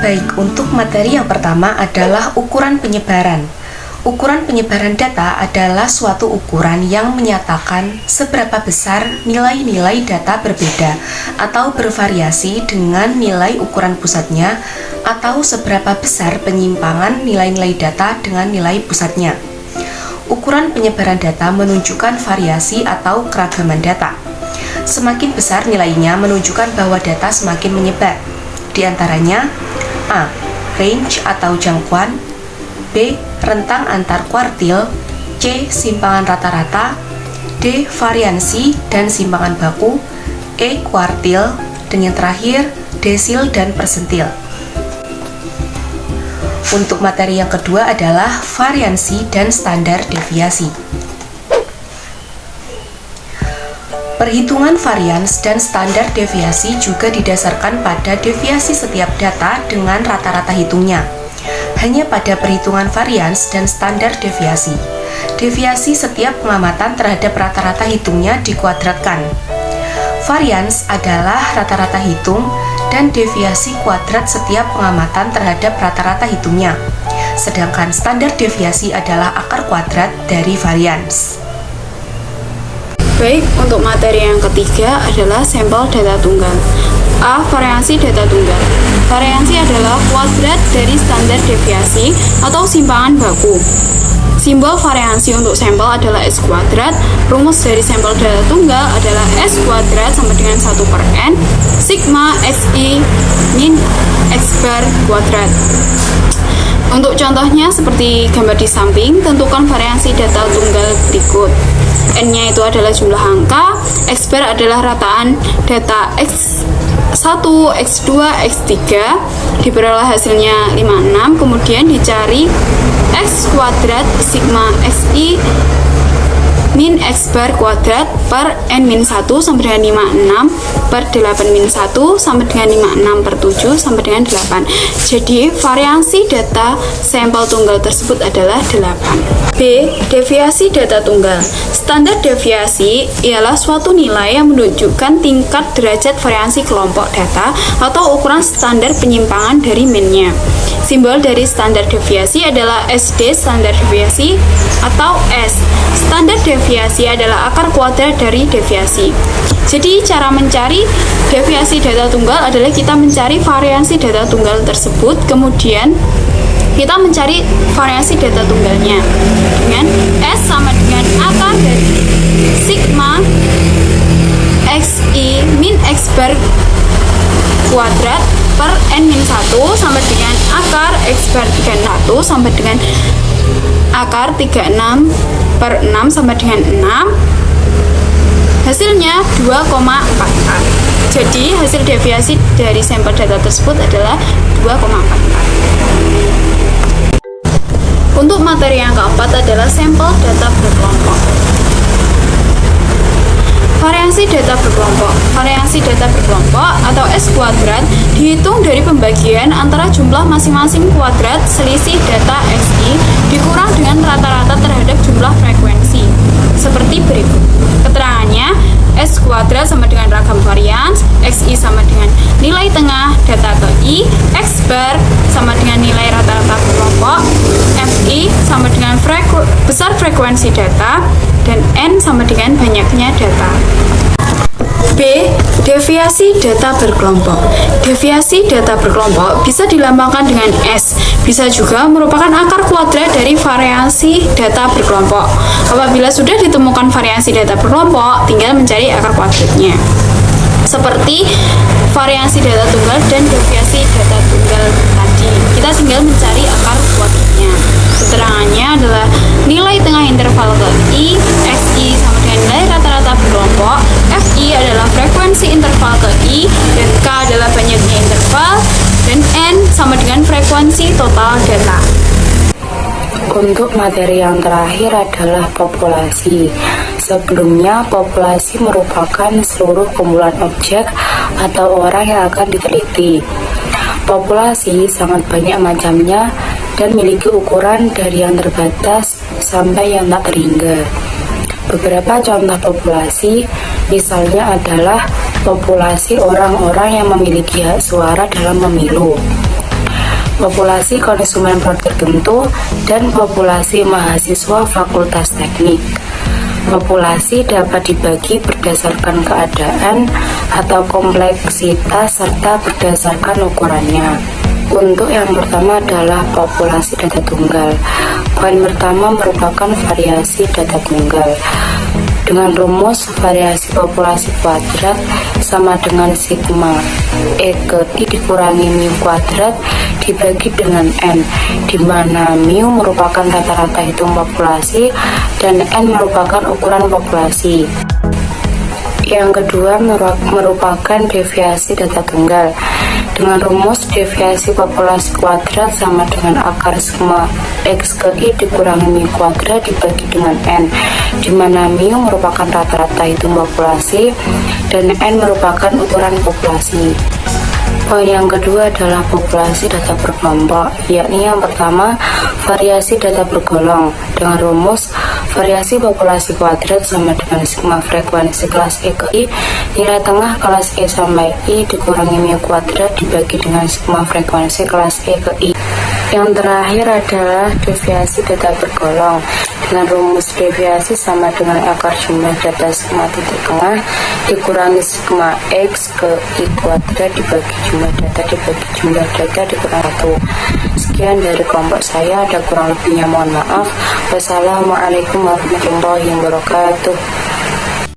Baik, untuk materi yang pertama adalah ukuran penyebaran. Ukuran penyebaran data adalah suatu ukuran yang menyatakan seberapa besar nilai-nilai data berbeda atau bervariasi dengan nilai ukuran pusatnya, atau seberapa besar penyimpangan nilai-nilai data dengan nilai pusatnya. Ukuran penyebaran data menunjukkan variasi atau keragaman data. Semakin besar nilainya menunjukkan bahwa data semakin menyebar. Di antaranya A. Range atau jangkauan, B. Rentang antar kuartil, C. Simpangan rata-rata, D. Variansi dan simpangan baku, E. Kuartil, dan yang terakhir desil dan persentil. Untuk materi yang kedua adalah variansi dan standar deviasi. Perhitungan varians dan standar deviasi juga didasarkan pada deviasi setiap data dengan rata-rata hitungnya. Hanya pada perhitungan varians dan standar deviasi, deviasi setiap pengamatan terhadap rata-rata hitungnya dikuadratkan. Varians adalah rata-rata hitung dan deviasi kuadrat setiap pengamatan terhadap rata-rata hitungnya. Sedangkan standar deviasi adalah akar kuadrat dari varians. Baik, untuk materi yang ketiga adalah sampel data tunggal. A. Variansi data tunggal. Variansi adalah kuadrat dari standar deviasi atau simpangan baku. Simbol variansi untuk sampel adalah S kuadrat. Rumus dari sampel data tunggal adalah S kuadrat sama dengan 1/N sigma XI min X bar kuadrat. Untuk contohnya seperti gambar di samping, tentukan variansi data tunggal berikut. N-nya itu adalah jumlah angka, X bar adalah rataan data X1, X2, X3, diperoleh hasilnya 56, kemudian dicari X kuadrat sigma XI min X bar kuadrat per N-1 sama dengan 56 per 8-1 sama dengan 56 per 7 sama dengan 8. Jadi variansi data sampel tunggal tersebut adalah 8. B. Deviasi data tunggal. Standar deviasi ialah suatu nilai yang menunjukkan tingkat derajat variansi kelompok data atau ukuran standar penyimpangan dari mean-nya. Simbol dari standar deviasi adalah SD standar deviasi atau S. Standar deviasi adalah akar kuadrat dari deviasi. Jadi cara mencari deviasi data tunggal adalah kita mencari variansi data tunggal tersebut, kemudian kita mencari variasi data tunggalnya dengan S sama dengan akar dari sigma XI min X bar kuadrat per N-1 sama dengan akar X bar 31 sama dengan akar 36 per 6 sama dengan 6, hasilnya 2,44. Jadi hasil deviasi dari sampel data tersebut adalah 2,44. Untuk materi yang keempat adalah sampel data berkelompok. Variansi data berkelompok. Variansi data berkelompok atau S kuadrat dihitung dari pembagian antara jumlah masing-masing kuadrat selisih data XI dikurang dengan rata-rata terhadap jumlah frekuensi. Seperti berikut. Keterangannya, S kuadrat sama dengan ragam varians, XI sama dengan nilai tengah data ke I, X bar sama dengan nilai rata-rata berkelompok, FI sama dengan besar frekuensi data, dan N sama dengan banyaknya data. B. Deviasi data berkelompok. Deviasi data berkelompok bisa dilambangkan dengan S, bisa juga merupakan akar kuadrat dari variasi data berkelompok. Apabila sudah ditemukan variasi data berkelompok, tinggal mencari akar kuadratnya. Seperti variasi data tunggal dan deviasi data tunggal tadi, kita tinggal mencari akar kuadratnya. Keterangannya adalah nilai tengah interval ke I, XI sama dengan nilai rata-rata berkelompok, FI adalah frekuensi interval ke I, dan K adalah banyaknya interval, dan N sama dengan frekuensi total data. Untuk materi yang terakhir adalah populasi. Sebelumnya, populasi merupakan seluruh kumpulan objek atau orang yang akan diteliti. Populasi sangat banyak macamnya dan memiliki ukuran dari yang terbatas sampai yang tak terhingga. Beberapa contoh populasi misalnya adalah populasi orang-orang yang memiliki hak suara dalam pemilu, populasi konsumen produk tertentu, dan populasi mahasiswa fakultas teknik. Populasi dapat dibagi berdasarkan keadaan atau kompleksitas serta berdasarkan ukurannya. Untuk yang pertama adalah populasi data tunggal. Poin pertama merupakan variasi data tunggal. Dengan rumus variasi populasi kuadrat sama dengan sigma E ke I dikurangi mu kuadrat dibagi dengan N, di mana mu merupakan rata-rata hitung populasi dan N merupakan ukuran populasi. Yang kedua merupakan deviasi data tunggal. Dengan rumus deviasi populasi kuadrat sama dengan akar sigma X ke I dikurangi mu kuadrat dibagi dengan N, di mana mu merupakan rata-rata hitung populasi dan N merupakan ukuran populasi. Poin yang kedua adalah populasi data berkelompok, yakni yang pertama variasi data bergolong. Dengan rumus variasi populasi kuadrat sama dengan sigma frekuensi kelas E ke I, nilai tengah kelas E sampai I dikurangi mu kuadrat dibagi dengan sigma frekuensi kelas E ke I. Yang terakhir adalah deviasi data bergolong. Dengan rumus deviasi sama dengan akar jumlah data sigma titik tengah dikurangi sigma X ke I kuadrat dibagi jumlah data dibagi jumlah data dikurangi 1. Sekian dari kelompok saya, ada kurang lebihnya mohon maaf. Wassalamualaikum warahmatullahi wabarakatuh.